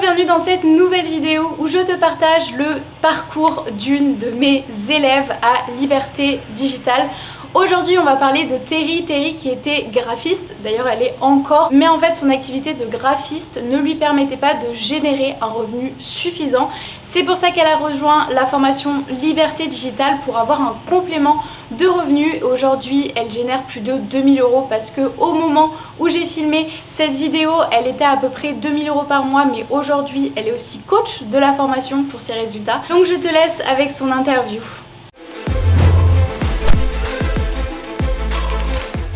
bienvenue dans cette nouvelle vidéo où je te partage le parcours d'une de mes élèves à Liberté Digitale. Aujourd'hui on va parler de Terry qui était graphiste, d'ailleurs elle est encore, mais en fait son activité de graphiste ne lui permettait pas de générer un revenu suffisant. C'est pour ça qu'elle a rejoint la formation Liberté Digitale pour avoir un complément de revenus. Aujourd'hui elle génère plus de 2000 € parce que au moment où j'ai filmé cette vidéo elle était à peu près 2000 € par mois, mais aujourd'hui elle est aussi coach de la formation pour ses résultats. Donc je te laisse avec son interview.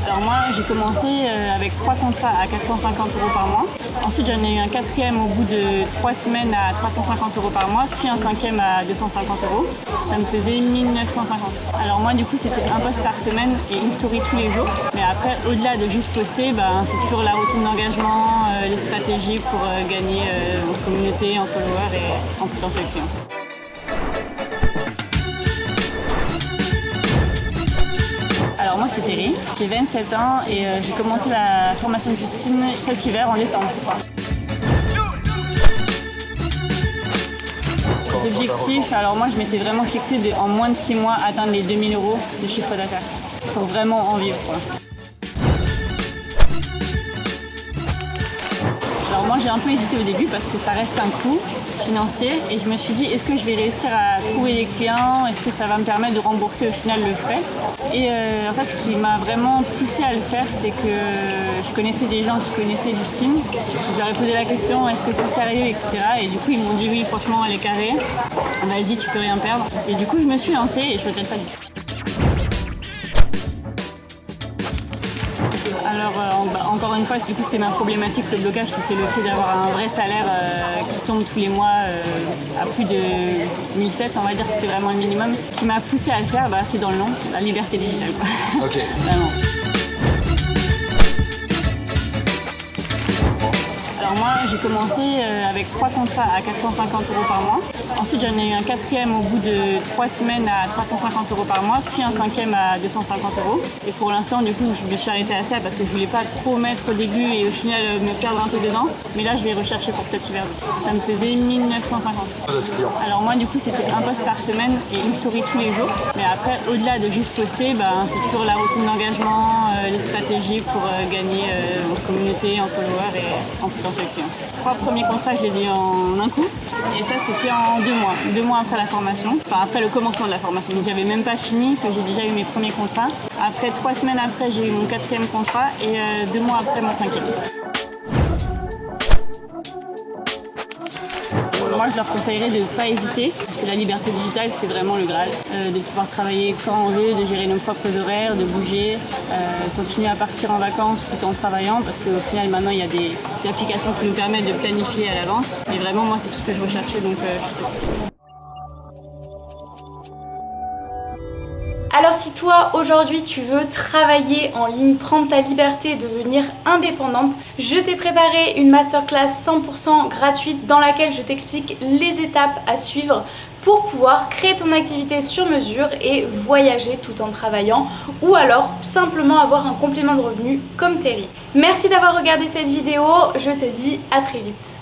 Alors moi j'ai commencé avec 3 contrats à 450 € par mois. Ensuite j'en ai eu un quatrième au bout de 3 semaines à 350 € par mois, puis un cinquième à 250 €. Ça me faisait 1950. Alors moi du coup c'était un post par semaine et une story tous les jours. Mais après au-delà de juste poster, c'est toujours la routine d'engagement, les stratégies pour gagner en communauté, en followers et en potentiel client. Alors moi c'est Terry, j'ai 27 ans et j'ai commencé la formation de Justine cet hiver en décembre. Les objectifs, alors moi je m'étais vraiment fixé en moins de 6 mois atteindre les 2000 € de chiffre d'affaires pour vraiment en vivre, quoi. Alors moi j'ai un peu hésité au début parce que ça reste un coût financier et je me suis dit est-ce que je vais réussir à trouver des clients, est-ce que ça va me permettre de rembourser au final le frais. Et en fait ce qui m'a vraiment poussé à le faire c'est que je connaissais des gens qui connaissaient Justine. Je leur ai posé la question est-ce que c'est sérieux, etc. Et du coup ils m'ont dit oui franchement elle est carrée, vas-y tu peux rien perdre. Et du coup je me suis lancée et je regrette pas du tout. Alors encore une fois, du coup c'était ma problématique, le blocage c'était le fait d'avoir un vrai salaire qui tombe tous les mois à plus de 1700, on va dire que c'était vraiment le minimum. Ce qui m'a poussé à le faire, c'est dans le nom, la liberté digitale, quoi. Ok. Vraiment. Alors moi j'ai commencé avec 3 contrats à 450 € par mois. Ensuite j'en ai eu un quatrième au bout de 3 semaines à 350 € par mois, puis un cinquième à 250 €. Et pour l'instant du coup je me suis arrêtée à ça parce que je voulais pas trop mettre au début et au final me perdre un peu dedans. Mais là je vais rechercher pour cet hiver. Ça me faisait 1950. Alors moi du coup c'était un post par semaine et une story tous les jours. Mais après au-delà de juste poster, c'est toujours la routine d'engagement, les stratégies pour gagner en communauté, en followers et en potentiel client. 3 premiers contrats je les ai eu en un coup et ça c'était en 2 mois. 2 mois après la formation, après le commencement de la formation. Donc j'avais même pas fini que j'ai déjà eu mes premiers contrats. Après 3 semaines après j'ai eu mon 4e contrat et 2 mois après mon 5e. Moi je leur conseillerais de ne pas hésiter parce que la liberté digitale c'est vraiment le Graal, de pouvoir travailler quand on veut, de gérer nos propres horaires, de bouger, continuer à partir en vacances tout en travaillant parce qu'au final maintenant il y a des applications qui nous permettent de planifier à l'avance. Et vraiment moi c'est tout ce que je recherchais donc je suis satisfaite. Alors si toi aujourd'hui tu veux travailler en ligne, prendre ta liberté et devenir indépendante, je t'ai préparé une masterclass 100% gratuite dans laquelle je t'explique les étapes à suivre pour pouvoir créer ton activité sur mesure et voyager tout en travaillant ou alors simplement avoir un complément de revenu comme Terry. Merci d'avoir regardé cette vidéo, je te dis à très vite.